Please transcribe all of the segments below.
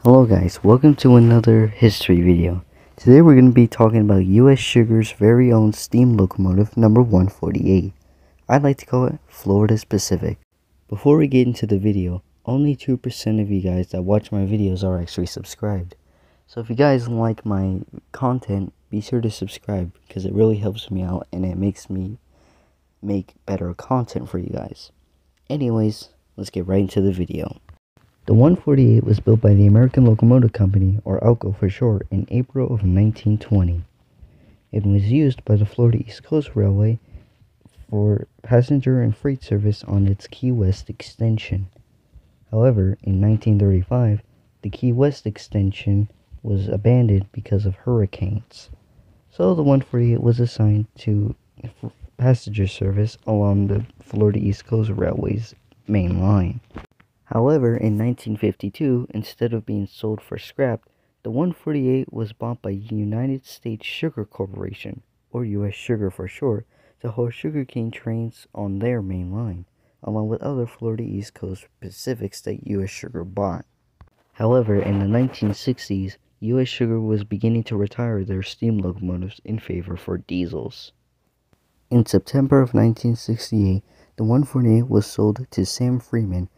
Hello guys, welcome to another history video. Today we're going to be talking about US Sugar's very own steam locomotive number 148. I'd like to call it Florida Pacific. Before we get into the video, only 2% of you guys that watch my videos are actually subscribed. So if you guys like my content, be sure to subscribe because it really helps me out and it makes me make better content for you guys. Anyways, let's get right into the video. The 148 was built by the American Locomotive Company, or ALCO for short, in April of 1920. It was used by the Florida East Coast Railway for passenger and freight service on its Key West extension. However, in 1935, the Key West extension was abandoned because of hurricanes. So the 148 was assigned to passenger service along the Florida East Coast Railway's main line. However, in 1952, instead of being sold for scrap, the 148 was bought by United States Sugar Corporation, or US Sugar for short, to haul sugarcane trains on their main line, along with other Florida East Coast Pacifics that US Sugar bought. However, in the 1960s, US Sugar was beginning to retire their steam locomotives in favor for diesels. In September of 1968, the 148 was sold to Sam Freeman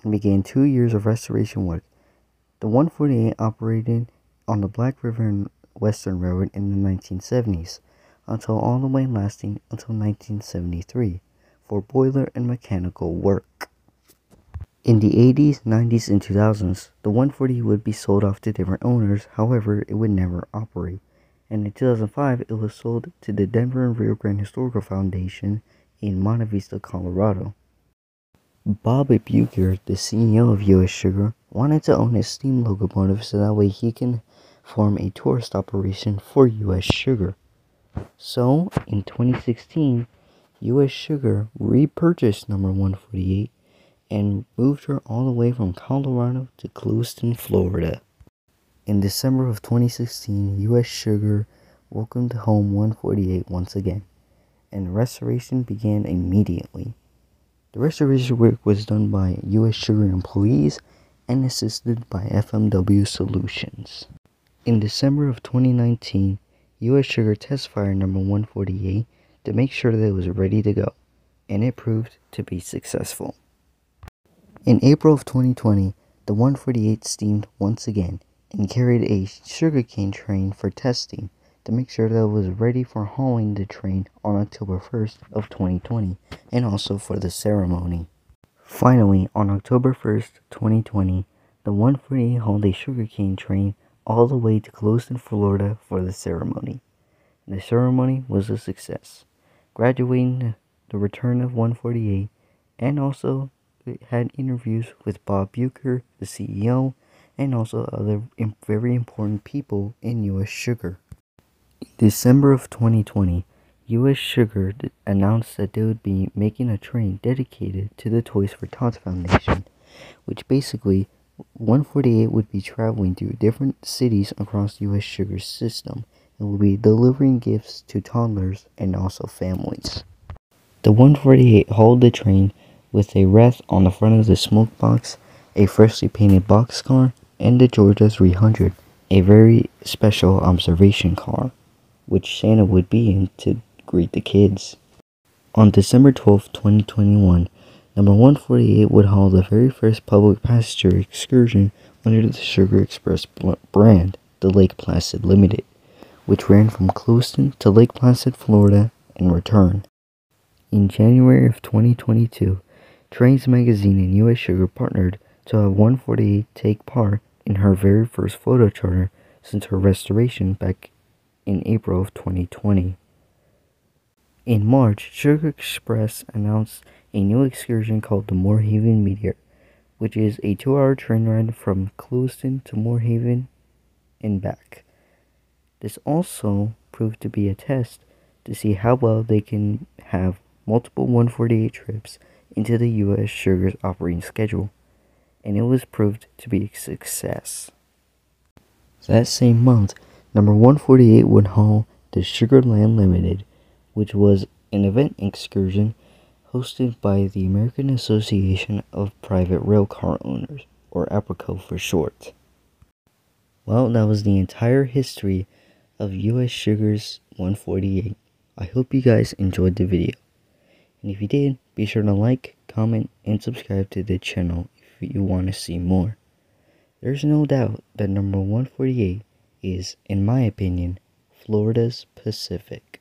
and began 2 years of restoration work. The 148 operated on the Black River and Western Railroad in the 1970s, all the way lasting until 1973 for boiler and mechanical work. In the 80s, 90s, and 2000s, the 148 would be sold off to different owners, however, it would never operate. And in 2005, it was sold to the Denver and Rio Grande Historical Foundation in Monte Vista, Colorado. Bob Bucher, the CEO of US Sugar, wanted to own his steam locomotive so that way he can form a tourist operation for US Sugar. So, in 2016, US Sugar repurchased number 148 and moved her all the way from Colorado to Clewiston, Florida. In December of 2016, US Sugar welcomed home 148 once again, and restoration began immediately. The restoration work was done by US Sugar employees and assisted by FMW Solutions. In December of 2019, US Sugar test fired number 148 to make sure that it was ready to go, and it proved to be successful. In April of 2020, the 148 steamed once again and carried a sugarcane train for testing to make sure that it was ready for hauling the train on October 1st of 2020 and also for the ceremony. Finally, on October 1st, 2020, the 148 hauled a sugarcane train all the way to Clewiston, Florida for the ceremony. The ceremony was a success, graduating the return of 148, and also it had interviews with Bob Bucher, the CEO, and also other very important people in US Sugar. In December of 2020, US Sugar announced that they would be making a train dedicated to the Toys for Tots Foundation, which basically 148 would be traveling through different cities across US Sugar's system and would be delivering gifts to toddlers and also families. The 148 hauled the train with a wreath on the front of the smoke box, a freshly painted boxcar, and the Georgia 300, a very special observation car, which Santa would be in to greet the kids. On December 12, 2021, number 148 would haul the very first public passenger excursion under the Sugar Express brand, the Lake Placid Limited, which ran from Clewiston to Lake Placid, Florida, and return. In January of 2022, Trains Magazine and US Sugar partnered to have 148 take part in her very first photo charter since her restoration back in April of 2020. In March, Sugar Express announced a new excursion called the Moorhaven Meteor, which is a 2-hour train ride from Clewiston to Moorhaven and back. This also proved to be a test to see how well they can have multiple 148 trips into the US Sugar's operating schedule, and it was proved to be a success. That same month, number 148 would haul the Sugarland Limited, which was an event excursion hosted by the American Association of Private Railcar Owners, or APRACO for short. Well, that was the entire history of US Sugar's 148. I hope you guys enjoyed the video. And if you did, be sure to like, comment, and subscribe to the channel if you want to see more. There's no doubt that number 148 is, in my opinion, Florida's Pacific.